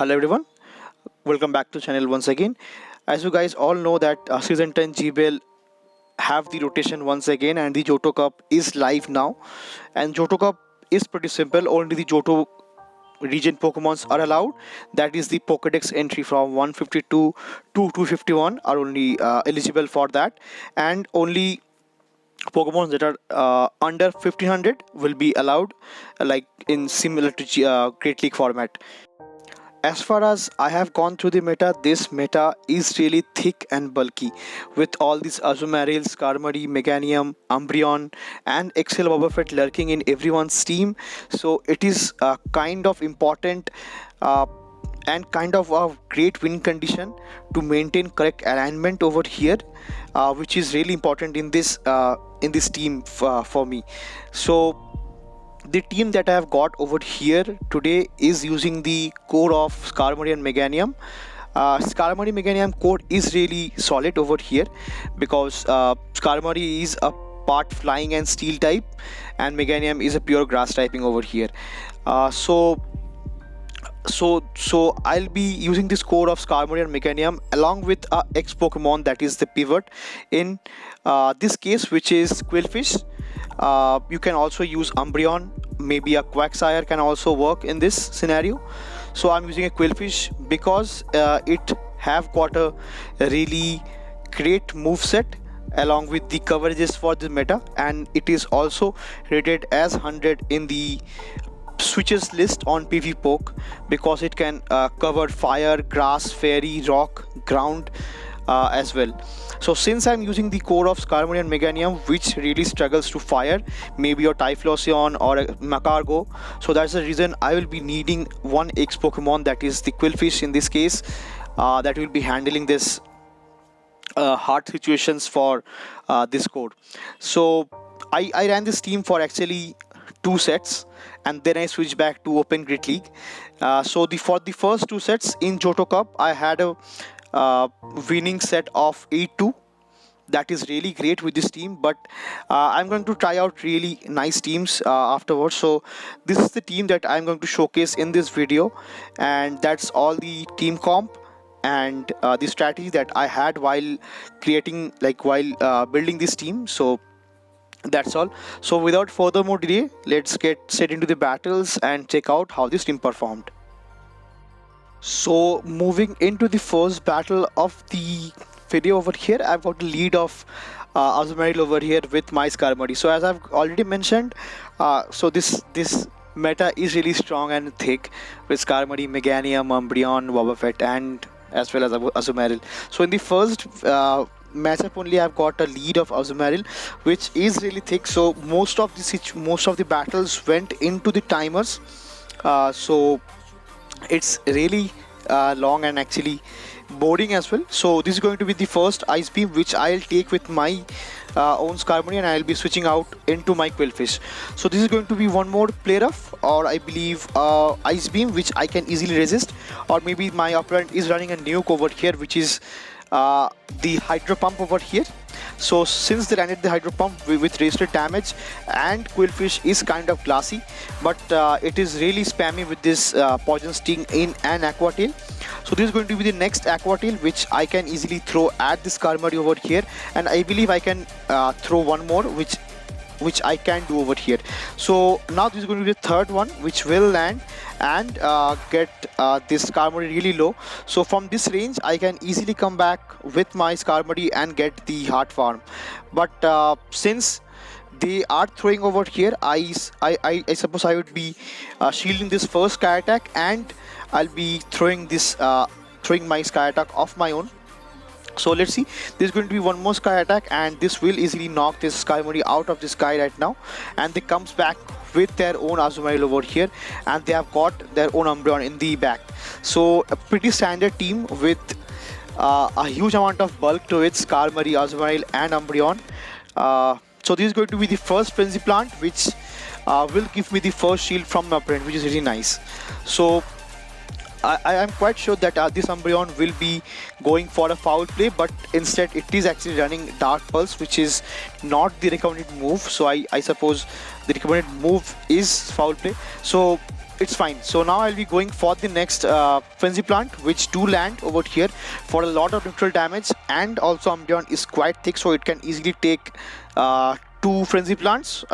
Hello everyone, welcome back to channel once again. As you guys all know that Season 10 GBL have the rotation once again and the Johto Cup is live now. And Johto Cup is pretty simple, only the Johto region Pokemons are allowed. That is the Pokedex entry from 152 to 251 are only eligible for that, and only Pokemon that are under 1500 will be allowed, like in similar to Great League format. As far as I have gone through the meta, this meta is really thick and bulky with all these Azumarill, Skarmory, Meganium, Umbreon and XL Wobbuffet lurking in everyone's team. So it is kind of important and kind of a great win condition to maintain correct alignment over here, which is really important in this team for me. So the team that I have got over here today is using the core of Skarmory and Meganium. Skarmory Meganium core is really solid over here because Skarmory is a part flying and steel type and Meganium is a pure grass typing over here. So I'll be using this core of Skarmory and Meganium along with a X Pokemon that is the pivot in this case, which is Qwilfish. You can also use Umbreon, maybe a Quagsire can also work in this scenario. So I'm using a Qwilfish because it have got a really great moveset along with the coverages for the meta, and it is also rated as 100 in the switches list on PvPoke because it can cover fire, grass, fairy, rock, ground as well. So since I'm using the core of Skarmory and Meganium, which really struggles to fire, maybe a Typhlosion or a Magcargo, so that's the reason I will be needing one X Pokemon, that is the Qwilfish in this case, that will be handling this hard situations for this code. So I ran this team for actually 2 sets and then I switched back to Open Great League. For the first 2 sets in Johto Cup, I had a winning set of 8-2. That is really great with this team, but I'm going to try out really nice teams afterwards. So this is the team that I'm going to showcase in this video, and that's all the team comp and the strategy that I had while creating, while building this team. So that's all. So without further more delay, let's get set into the battles and check out how this team performed. So moving into the first battle of the video over here, I've got the lead of Azumarill over here with my Skarmory. So as I've already mentioned, so this meta is really strong and thick with Skarmory, Meganium, Umbreon, Wobbuffet and as well as Azumarill. So in the first matchup only I've got a lead of Azumarill, which is really thick. So most of the battles went into the timers. So it's really long and actually boring as well. So this is going to be the first Ice Beam, which I'll take with my own Skarmory, and I'll be switching out into my Qwilfish. So this is going to be one more play rough, or I believe Ice Beam, which I can easily resist, or maybe my opponent is running a nuke over here, which is the Hydro Pump over here. So since they landed the Hydro Pump with resisted damage, and Qwilfish is kind of glassy, but it is really spammy with this Poison Sting in an Aqua Tail. So this is going to be the next Aqua Tail, which I can easily throw at this Skarmory over here, and I believe I can throw one more, which I can do over here. So now this is going to be the third one, which will land and get this Skarmory really low. So from this range I can easily come back with my Skarmory and get the Heart Farm. But since they are throwing over here, I suppose I would be shielding this first Sky Attack, and I'll be throwing my Sky Attack of my own. So let's see, there's going to be one more Sky Attack, and this will easily knock this Skarmory out of the sky right now, and they comes back with their own Azumarill over here, and they have got their own Umbreon in the back. So a pretty standard team with a huge amount of bulk to it, Skarmory, Azumarill and Umbreon. So this is going to be the first Frenzy Plant, which will give me the first shield from my opponent, which is really nice. So I am quite sure that this Umbreon will be going for a foul play, but instead it is actually running Dark Pulse, which is not the recommended move. So I suppose the recommended move is foul play. So it's fine. So now I'll be going for the next Frenzy Plant, which do land over here for a lot of neutral damage, and also Umbreon is quite thick, so it can easily take 2 Frenzy Plants.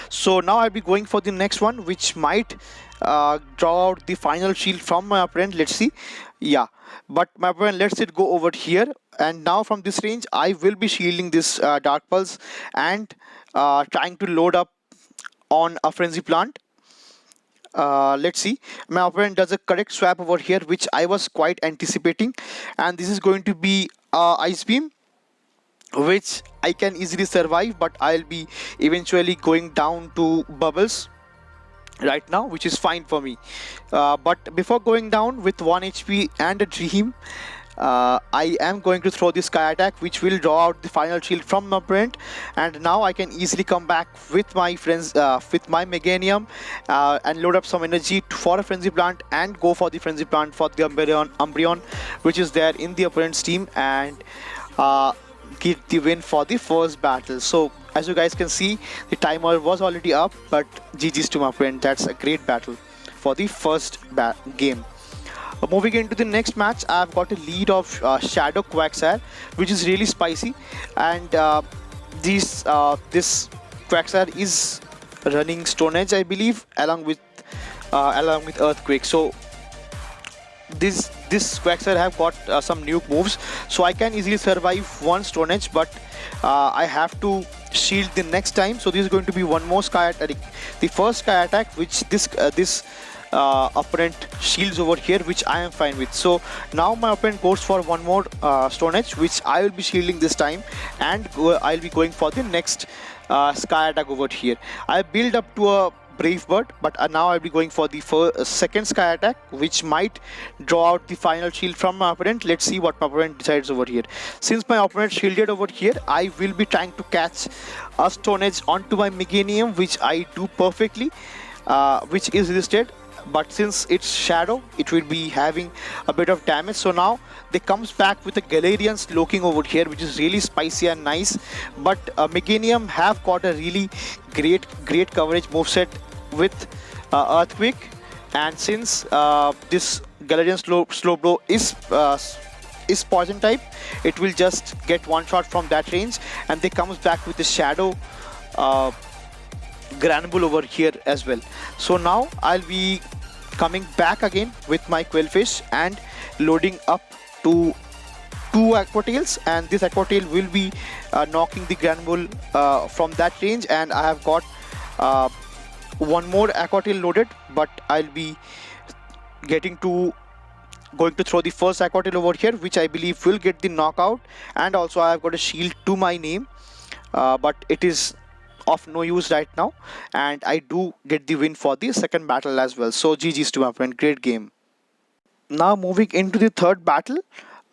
So now I'll be going for the next one, which might draw out the final shield from my opponent. Let's see. Yeah, but my opponent lets it go over here, and now from this range I will be shielding this Dark Pulse and trying to load up on a Frenzy Plant. Let's see. My opponent does a correct swap over here, which I was quite anticipating, and this is going to be Ice Beam, which I can easily survive, but I'll be eventually going down to Bubbles right now, which is fine for me. But before going down with 1 HP and a Dream, I am going to throw this Sky Attack, which will draw out the final shield from my opponent, and now I can easily come back with my friends, with my Meganium, and load up some energy for a Frenzy Plant and go for the Frenzy Plant for the Umbreon, which is there in the opponent's team, and get the win for the first battle. So as you guys can see, the timer was already up, but GG's to my friend. That's a great battle for the first game. Moving into the next match, I've got a lead of Shadow Quagsire, which is really spicy, and this Quagsire is running Stone Edge, I believe, along with Earthquake. So this Quagsire have got some nuke moves, so I can easily survive one Stone Edge, but I have to shield the next time. So this is going to be one more Sky Attack, the first Sky Attack, which this opponent shields over here, which I am fine with. So now my opponent goes for one more Stone Edge, which I will be shielding this time, and I'll be going for the next Sky Attack over here. I build up to a Brave Bird, but now I'll be going for the second Sky Attack, which might draw out the final shield from my opponent. Let's see what my opponent decides over here. Since my opponent shielded over here, I will be trying to catch a Stone Edge onto my Meganium, which I do perfectly, which is resisted. But since it's Shadow, it will be having a bit of damage. So now they comes back with a Galarian Slowking over here, which is really spicy and nice. But Meganium have got a really great coverage moveset with Earthquake, and since this Galarian Slow Blow is poison type, it will just get one shot from that range, and they comes back with the Shadow Granbull over here as well. So now I'll be coming back again with my Qwilfish and loading up to 2 Aqua Tails, and this Aqua Tail will be knocking the Granbull from that range, and I have got one more Aqua Tail loaded, but I'll be going to throw the first Aqua Tail over here, which I believe will get the knockout, and also I have got a shield to my name, but it is of no use right now, and I do get the win for the second battle as well. So GG's to my friend, great game. Now moving into the third battle,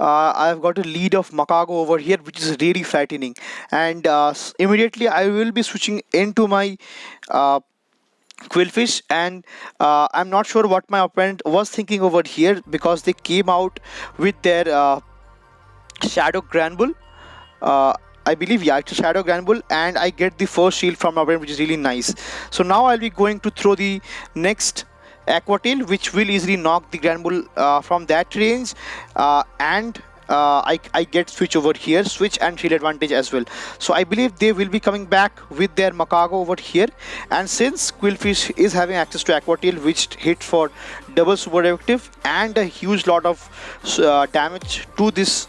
I've got a lead of Magcargo over here, which is really frightening, and immediately I will be switching into my Qwilfish, and I'm not sure what my opponent was thinking over here, because they came out with their Shadow Granbull. I believe, yeah, it's a Shadow Granbull, and I get the first shield from my opponent, which is really nice. So now I'll be going to throw the next Aqua Tail, which will easily knock the Granbull from that range, and I get switch over here, switch and shield advantage as well. So I believe they will be coming back with their Magcargo over here, and since Qwilfish is having access to Aqua Tail, which hits for double super effective and a huge lot of damage to this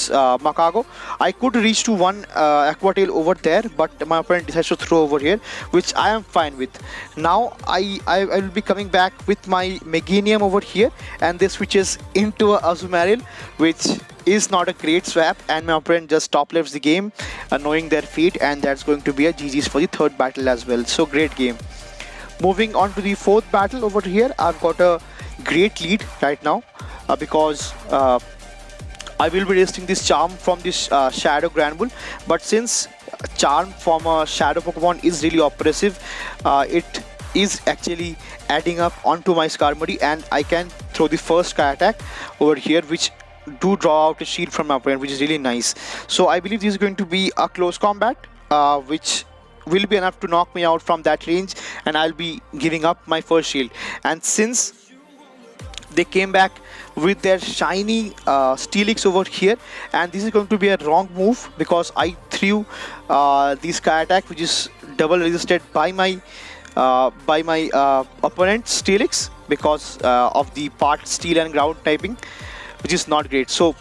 Magcargo, I could reach to one Aqua Tail over there, but my opponent decides to throw over here, which I am fine with. Now I will be coming back with my Meganium over here, and this switches into a Azumarill, which is not a great swap, and my opponent just top lefts the game, knowing their fate, and that's going to be a GG's for the third battle as well. So great game. Moving on to the fourth battle over here, I've got a great lead right now, because I will be resisting this Charm from this Shadow Granbull, but since Charm from a Shadow Pokemon is really oppressive, it is actually adding up onto my Skarmory, and I can throw the first Sky Attack over here, which do draw out a shield from my opponent, which is really nice. So I believe this is going to be a close combat, which will be enough to knock me out from that range, and I'll be giving up my first shield. And since they came back with their shiny Steelix over here, and this is going to be a wrong move because I threw the Sky Attack, which is double resisted by my opponent Steelix because of the part Steel and Ground typing, which is not great. So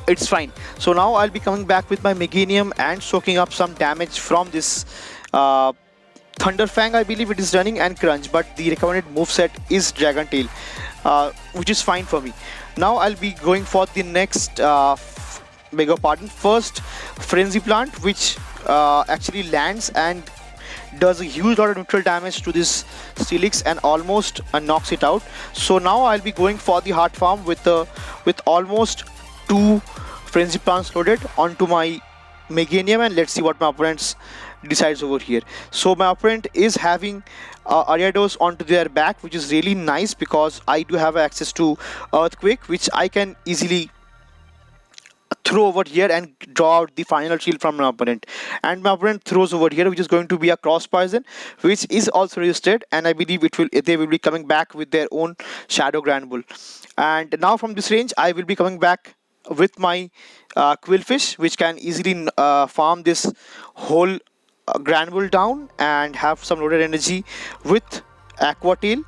it's fine. So now I'll be coming back with my Meganium and soaking up some damage from this Thunder Fang, I believe it is running, and Crunch, but the recommended moveset is Dragon Tail, which is fine for me. Now I'll be going for the next first Frenzy Plant, which actually lands and does a huge lot of neutral damage to this Steelix and almost knocks it out. So now I'll be going for the Heart Farm with almost 2 Frenzy Plants loaded onto my Meganium, and let's see what my opponents decides over here. So my opponent is having Ariados onto their back, which is really nice because I do have access to Earthquake, which I can easily throw over here and draw out the final shield from my opponent. And my opponent throws over here, which is going to be a Cross Poison, which is also resisted, and I believe they will be coming back with their own Shadow Granbull. And now from this range I will be coming back with my Qwilfish, which can easily farm this whole Granbull down and have some loaded energy with Aqua Tail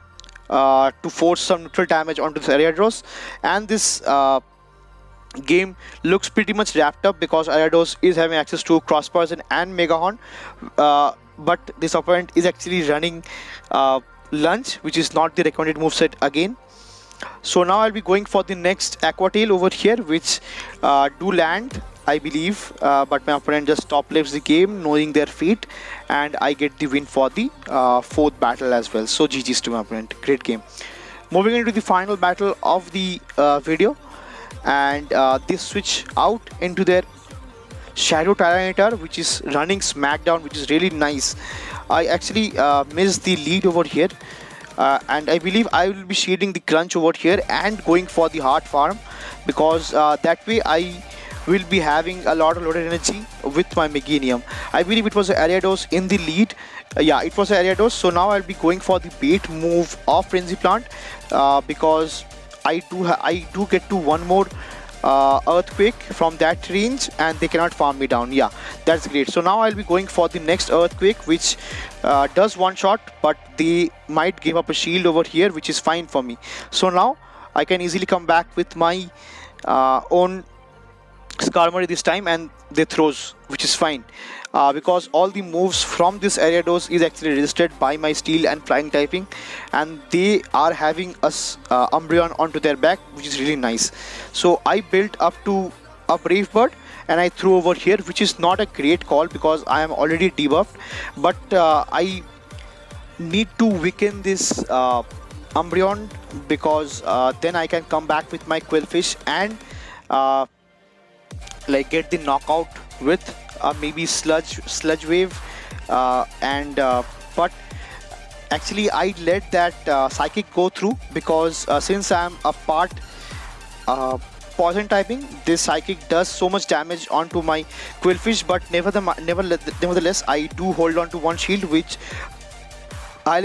to force some neutral damage onto the Ariados. And this game looks pretty much wrapped up because Ariados is having access to Cross Poison and Mega Horn, but this opponent is actually running Lunge, which is not the recommended moveset again. So now I'll be going for the next Aqua Tail over here, which do land, I believe, but my opponent just top lives the game knowing their fate, and I get the win for the 4th battle as well. So GG's to my opponent. Great game. Moving into the final battle of the video, and they switch out into their Shadow Tyranitar, which is running Smackdown, which is really nice. I actually missed the lead over here, and I believe I will be shading the Crunch over here and going for the Heart Farm, because that way I will be having a lot of loaded energy with my Meganium. I believe it was Ariados in the lead. Yeah, it was Ariados. So now I'll be going for the bait move of Frenzy Plant because I do get to one more Earthquake from that range and they cannot farm me down. Yeah, that's great. So now I'll be going for the next Earthquake, which does one shot, but they might give up a shield over here, which is fine for me. So now I can easily come back with my own Skarmory this time, and they throws, which is fine because all the moves from this Ariados is actually resisted by my Steel and Flying typing, and they are having us Umbreon onto their back, which is really nice. So I built up to a Brave Bird and I threw over here, which is not a great call because I am already debuffed, but I need to weaken this Umbreon because then I can come back with my Qwilfish and like get the knockout with maybe sludge wave but actually I let that psychic go through because since I am a part poison typing, this psychic does so much damage onto my Qwilfish, but nevertheless I do hold on to one shield, which I'll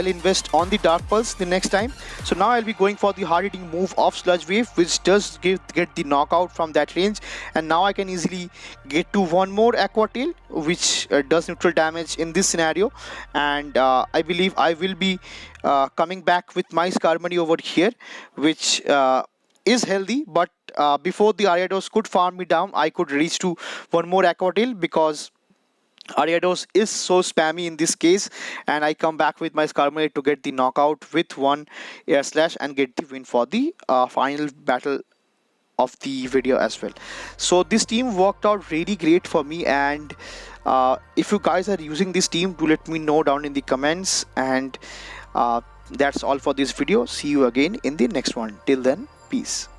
invest on the Dark Pulse the next time. So now I'll be going for the hard-hitting move of Sludge Wave, which does get the knockout from that range, and now I can easily get to one more Aqua Tail, which does neutral damage in this scenario. And I believe I will be coming back with my Skarmory over here, which is healthy, but before the Ariados could farm me down, I could reach to one more Aqua Tail because Ariados is so spammy in this case, and I come back with my Skarmory to get the knockout with one Air Slash and get the win for the final battle of the video as well. So this team worked out really great for me, and if you guys are using this team, do let me know down in the comments. And that's all for this video. See you again in the next one. Till then, peace.